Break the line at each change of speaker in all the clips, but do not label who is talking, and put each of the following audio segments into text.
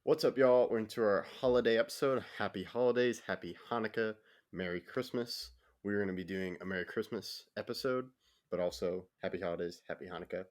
What's up, y'all? We're into our holiday episode. Happy holidays, happy Hanukkah, Merry Christmas. We're going to be doing a Merry Christmas episode, but also Happy Holidays, Happy Hanukkah.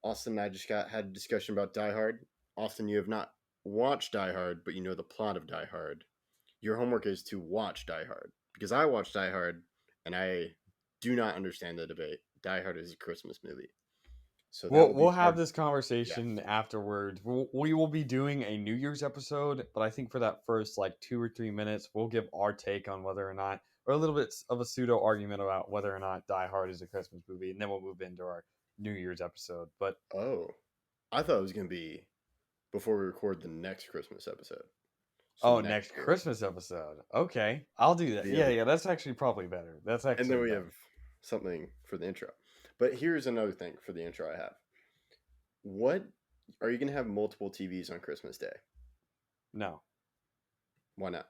Austin and I just had a discussion about Die Hard. Austin, you have not watched Die Hard, but you know the plot of Die Hard. Your homework is to watch Die Hard because I watched Die Hard and I do not understand the debate. Die Hard is a Christmas movie, so that
We'll
will be
we'll have
part.
this
Yeah.
conversation afterwards. We will be doing a New Year's episode, but I think for that first like 2 or 3 minutes, we'll give our take on whether or not, or a little bit of a pseudo argument about whether or not Die Hard is a Christmas movie, and then we'll move into our New Year's episode. But
Oh, I thought it was going to be before we record the next Christmas episode. So
oh,
next
next
year.
Christmas episode. Okay, I'll do that.
But
Yeah, yeah, that's actually probably better. That's
and
actually
then we
better.
have something for the intro. But here's another thing for the intro I have. What are you going to have multiple TVs on Christmas Day?
No,
Why not?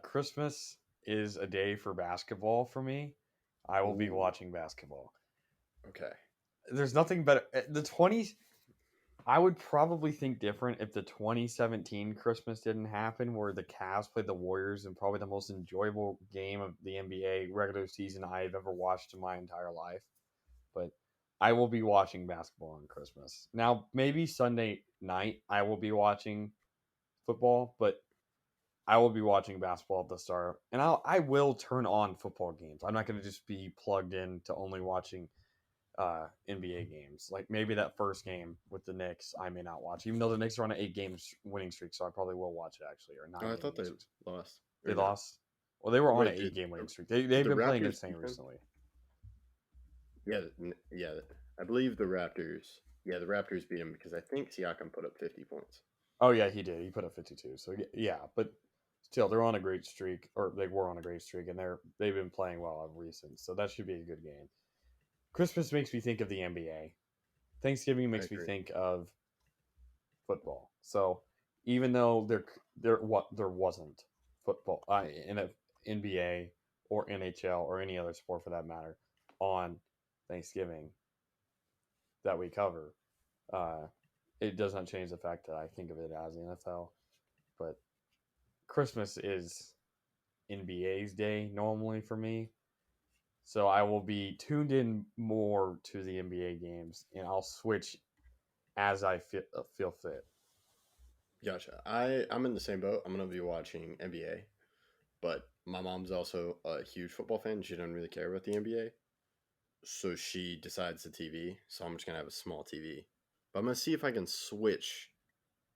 Christmas is a day for basketball for me. I will be
Ooh,
watching basketball.
okay.
There's nothing better. The 20s, I would probably think different if the 2017 Christmas didn't happen, where the Cavs played the Warriors in probably the most enjoyable game of the NBA regular season I've ever watched in my entire life. But I will be watching basketball on Christmas. Now, maybe Sunday night I will be watching football, but I will be watching basketball at the start, and I will turn on football games. I'm not going to just be plugged in to only watching NBA games. Like maybe that first game with the Knicks, I may not watch, even though the Knicks are on an 8 games winning streak, so I probably will watch it actually, or
Oh,
nine
I
game
thought
winning
they
streak.
lost.
They
Or no.
lost. Well, they were on an
Wait,
8 game winning streak.
did
They've
the
been playing
Raptors
insane
beat them?
recently.
Yeah, yeah. I believe the Raptors. Yeah, the Raptors beat them because I think Siakam put up 50 points.
Oh yeah, he did. He put up 52. So yeah, but still, they're on a great streak, or they were on a great streak, and they've been playing well of recent. So that should be a good game. Christmas makes me think of the NBA. Thanksgiving
I
makes me
agree.
think of football. So even though there wasn't football in a NBA or NHL or any other sport for that matter on Thanksgiving that we cover, uh, it does not change the fact that I think of it as the NFL. But Christmas is NBA's day normally for me. So I will be tuned in more to the NBA games, and I'll switch as I feel fit.
Gotcha. I'm in the same boat. I'm gonna be watching NBA, but my mom's also a huge football fan. She doesn't really care about the NBA, so she decides the TV. So I'm just gonna have a small TV, but I'm gonna see if I can switch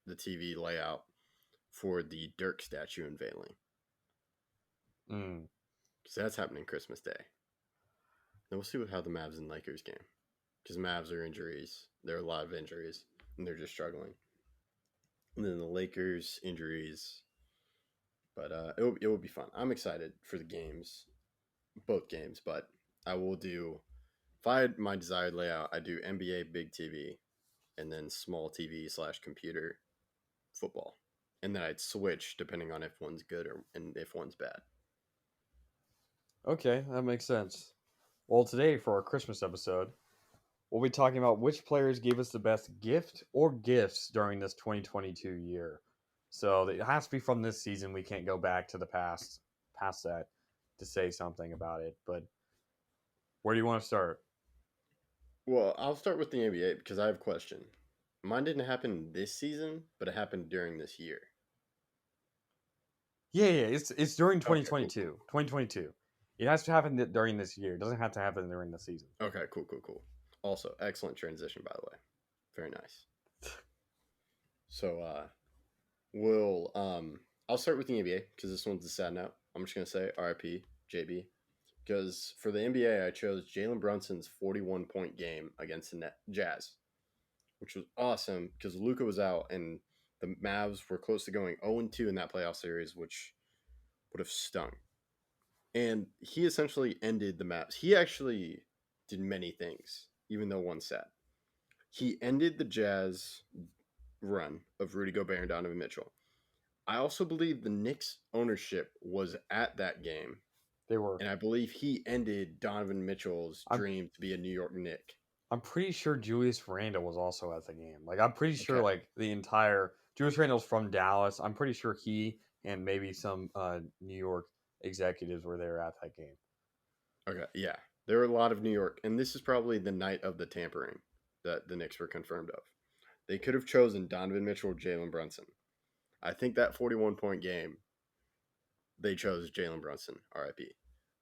the TV layout for the Dirk statue unveiling
Mm.
because that's happening Christmas Day. Then we'll see how the Mavs and Lakers game because Mavs are injuries. There are a lot of injuries and they're just struggling. And then the Lakers injuries, but it will be fun. I'm excited for the games, both games. But I will do if I had my desired layout, I do NBA big TV and then small TV slash computer football, and then I'd switch depending on if one's good or and if one's bad.
Okay, that makes sense. Well, today for our Christmas episode, we'll be talking about which players gave us the best gift or gifts during this 2022 year. So it has to be from this season. We can't go back to the past that, to say something about it. But where do you want to start?
Well, I'll start with the NBA because I have a question. Mine didn't happen this season, but it happened during this year.
Yeah, yeah, it's during
Okay, cool, cool.
2022. It has to happen during this year. It doesn't have to happen during the season.
Okay, cool, cool, cool. Also, excellent transition, by the way. Very nice. So, I'll start with the NBA because this one's a sad note. I'm just gonna say RIP JB because for the NBA I chose Jalen Brunson's 41-point game against the Jazz, which was awesome because Luka was out and the Mavs were close to going 0-2 in that playoff series, which would have stung. And he essentially ended the Mavs. He actually did many things, even though one sad. He ended the Jazz run of Rudy Gobert and Donovan Mitchell. I also believe the Knicks ownership was at that game,
They were.
and I believe he ended Donovan Mitchell's
I'm
dream to be a New York Knick.
I'm pretty sure Julius Randle was also at the game. Like I'm pretty sure
Okay.
like the entire Julius Randle's from Dallas. I'm pretty sure he and maybe some New York executives were there at that game.
Okay. Yeah. There were a lot of New York, and this is probably the night of the tampering that the Knicks were confirmed of. They could have chosen Donovan Mitchell or Jalen Brunson. I think that 41-point game, they chose Jalen Brunson, RIP.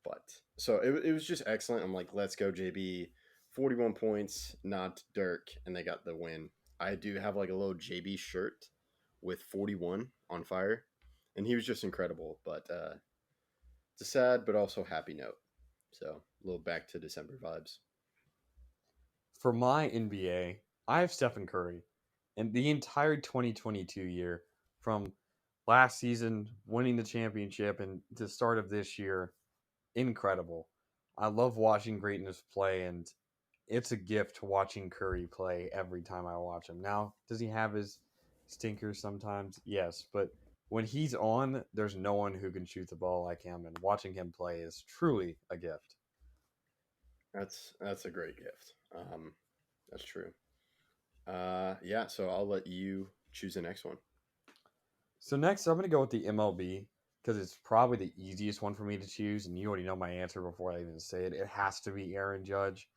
But so it was just excellent. I'm like, let's go, JB. 41 points, not Dirk, and they got the win. I do have like a little JB shirt with 41 on fire, and he was just incredible. But it's a sad but also happy note. So a little back to December vibes.
For my NBA, I have Stephen Curry. And the entire 2022 year, from last season winning the championship and the start of this year, incredible. I love watching greatness play, and it's a gift watching Curry play every time I watch him. Now, does he have his stinkers sometimes? Yes, but when he's on, there's no one who can shoot the ball like him, and watching him play is truly a gift.
That's a great gift. That's true. Yeah. So I'll let you choose the next one.
So next, I'm going to go with the MLB because it's probably the easiest one for me to choose, and you already know my answer before I even say it. It has to be Aaron Judge.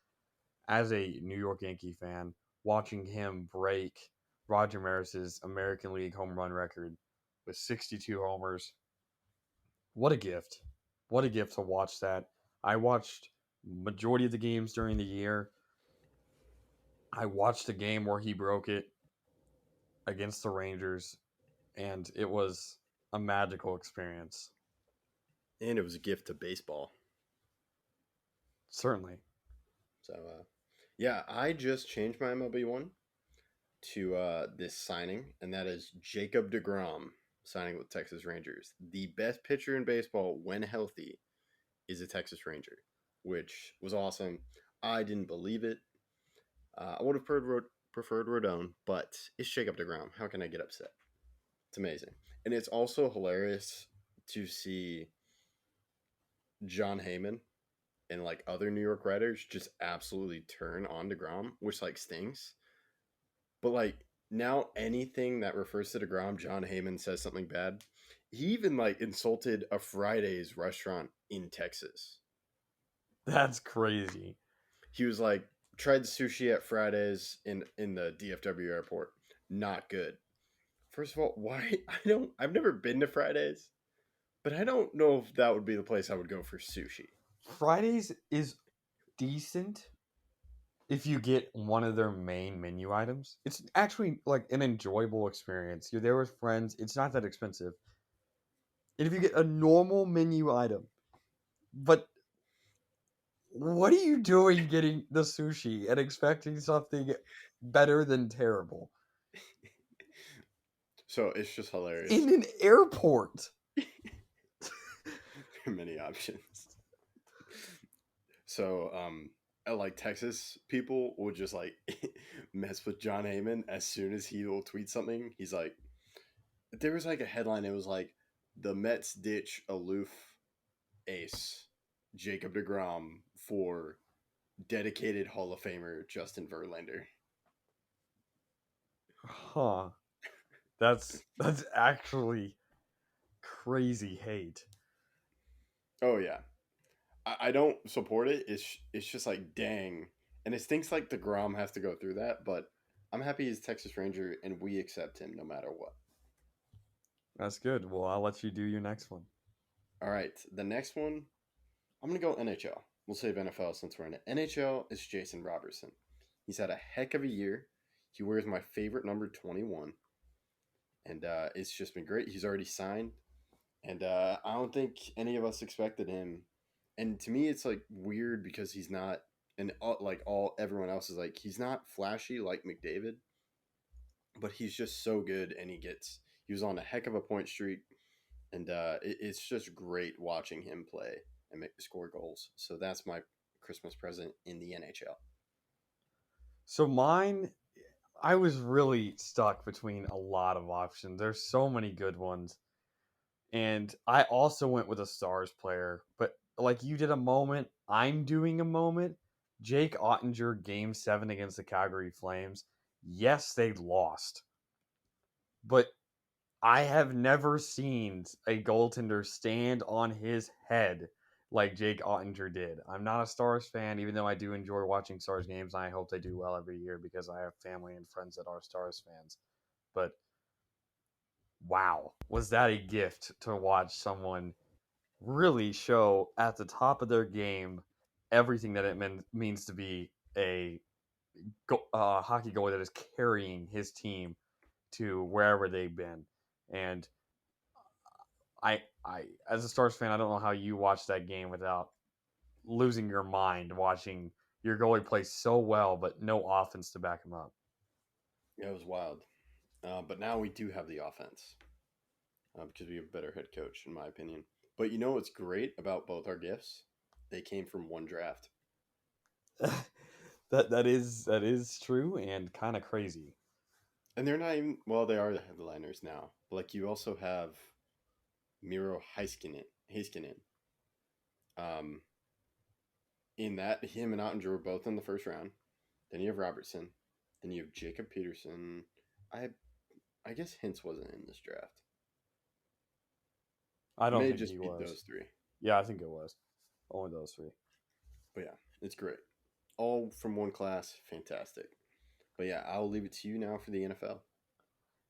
As a New York Yankee fan, watching him break Roger Maris's American League home run record with 62 homers, what a gift! What a gift to watch that. I watched majority of the games during the year. I watched the game where he broke it against the Rangers, and it was a magical experience.
And it was a gift to baseball.
Certainly.
So yeah, I just changed my MLB one to this signing, and that is Jacob DeGrom signing with Texas Rangers. The best pitcher in baseball when healthy is a Texas Ranger, which was awesome. I didn't believe it. I would have preferred Rodon, but it's Jacob DeGrom. How can I get upset? It's amazing. And it's also hilarious to see John Heyman and like other New York writers just absolutely turn on DeGrom, which like stings. But like now anything that refers to DeGrom, John Heyman says something bad. He even like insulted a Fridays restaurant in Texas.
That's crazy.
He was like, tried sushi at Fridays in the DFW airport. Not good. First of all, why I've never been to Fridays, but I don't know if that would be the place I would go for sushi.
Fridays is decent if you get one of their main menu items. It's actually like an enjoyable experience. You're there with friends. It's not that expensive. And if you get a normal menu item, but what are you doing getting the sushi and expecting something better than terrible
So it's just hilarious.
in an airport?
There are many options. So like Texas people will just like mess with John Heyman as soon as he will tweet something. He's like, there was like a headline. It was like the Mets ditch aloof ace Jacob DeGrom for dedicated Hall of Famer Justin Verlander.
Huh. That's actually crazy hate.
Oh yeah, I don't support it. It's just like dang, and it stinks like DeGrom has to go through that. But I'm happy he's Texas Ranger, and we accept him no matter what.
That's good. Well, I'll let you do your next one.
All right, the next one I'm gonna go NHL. We'll save NFL since we're in it. NHL is Jason Robertson. He's had a heck of a year. He wears my favorite number 21, and it's just been great. He's already signed, and I don't think any of us expected him. And to me, it's like weird because he's not, and like all everyone else is like he's not flashy like McDavid, but he's just so good, and he was on a heck of a point streak, and it's just great watching him play and score goals. So that's my Christmas present in the NHL.
So mine, I was really stuck between a lot of options. There's so many good ones. And I also went with a Stars player, but like you did a moment, I'm doing a moment. Jake Ottinger game 7 against the Calgary Flames. Yes, they lost. But I have never seen a goaltender stand on his head like Jake Ottinger did. I'm not a Stars fan, even though I do enjoy watching Stars games. And I hope they do well every year because I have family and friends that are Stars fans. But wow, was that a gift to watch someone really show at the top of their game everything that means to be a hockey goalie that is carrying his team to wherever they've been. And I, as a Stars fan, I don't know how you watch that game without losing your mind watching your goalie play so well, but no offense to back him up.
Yeah, it was wild. But now we do have the offense because we have a better head coach, in my opinion. But you know what's great about both our gifts? They came from one draft.
That is true and kind of crazy.
And they're not even, well, they are the headliners now. But like you also have Miro Heiskanen. Um, in that, him and Ottinger were both in the first round. Then you have Robertson. Then you have Jacob Peterson. I I guess Hintz wasn't in this draft.
I
It
don't
may
think
just
he
be
was.
those three.
Yeah, I think it was only those three.
But yeah, it's great. All from one class. Fantastic. But yeah, I'll leave it to you now for the NFL.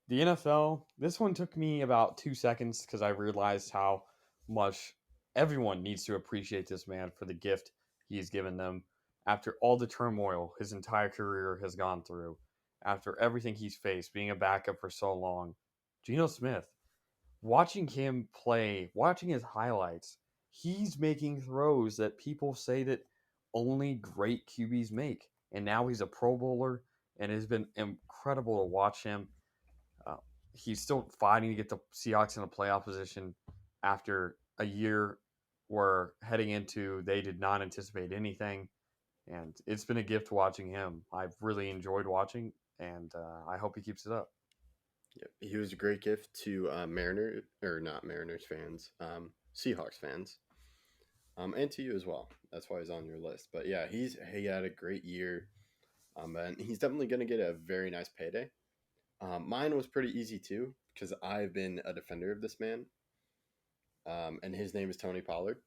The NFL, this one took me about 2 seconds because I realized how much everyone needs to appreciate this man for the gift he's given them after all the turmoil his entire career has gone through, after everything he's faced, being a backup for so long. Geno Smith, watching him play, watching his highlights, he's making throws that people say that only great QBs make. And now he's a Pro Bowler, and it has been incredible to watch him. uh, he's still fighting to get the Seahawks in a playoff position after a year where heading into they did not anticipate anything, and it's been a gift watching him. I've really enjoyed watching, and I hope he keeps it up.
Yep. He was a great gift to Mariner or not Mariners fans, Seahawks fans, and to you as well. That's why he's on your list. But yeah, he had a great year, and he's definitely going to get a very nice payday. Mine was pretty easy too because I've been a defender of this man, and his name is Tony Pollard.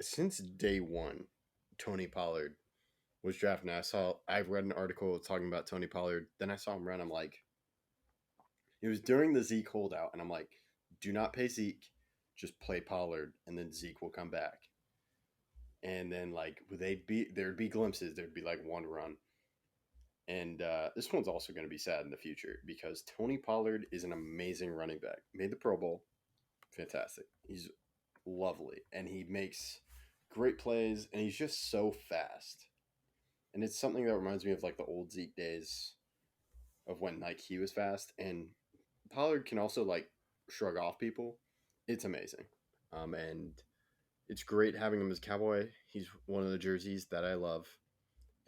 Since day one, Tony Pollard was drafted. I've read an article talking about Tony Pollard. Then I saw him run. I'm like, it was during the Zeke holdout, and I'm like, do not pay Zeke, just play Pollard, and then Zeke will come back. And then like there'd be glimpses. There'd be like one run, and this one's also going to be sad in the future because Tony Pollard is an amazing running back. Made the Pro Bowl, fantastic. He's lovely, and he makes great plays, and he's just so fast. And it's something that reminds me of like the old Zeke days of when like he was fast, and Pollard can also like shrug off people. It's amazing, and it's great having him as Cowboy. He's one of the jerseys that I love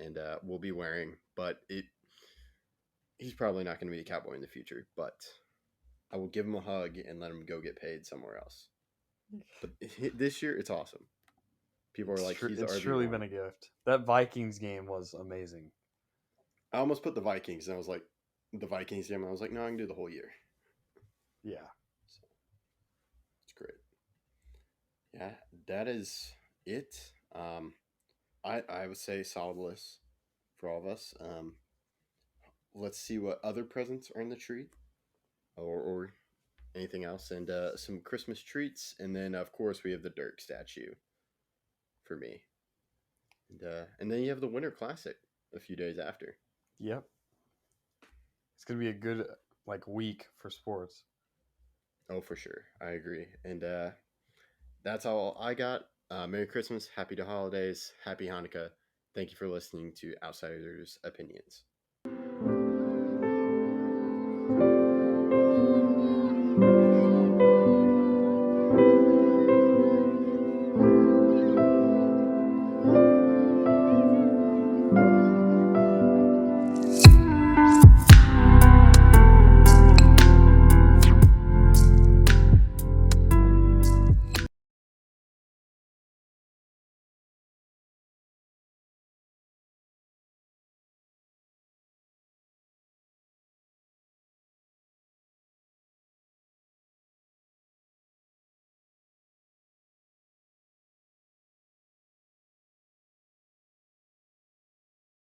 and will be wearing. But he's probably not going to be a Cowboy in the future. But I will give him a hug and let him go get paid somewhere else. But this year, it's awesome. People are like, he's
It's
RB
truly been
one.
a gift. That Vikings game was amazing.
I almost put the Vikings, and I was like, the Vikings game. I was like, no, I can do the whole year.
Yeah.
So it's great. Yeah, that is it. I would say solid list for all of us. Let's see what other presents are in the tree, or anything else, and some Christmas treats, and then of course we have the Dirk statue for me, and then you have the Winter Classic a few days after.
Yep. It's gonna be a good week for sports.
Oh, for sure, I agree, and that's all I got. Merry Christmas, Happy Holidays, Happy Hanukkah. Thank you for listening to Outsiders Opinions.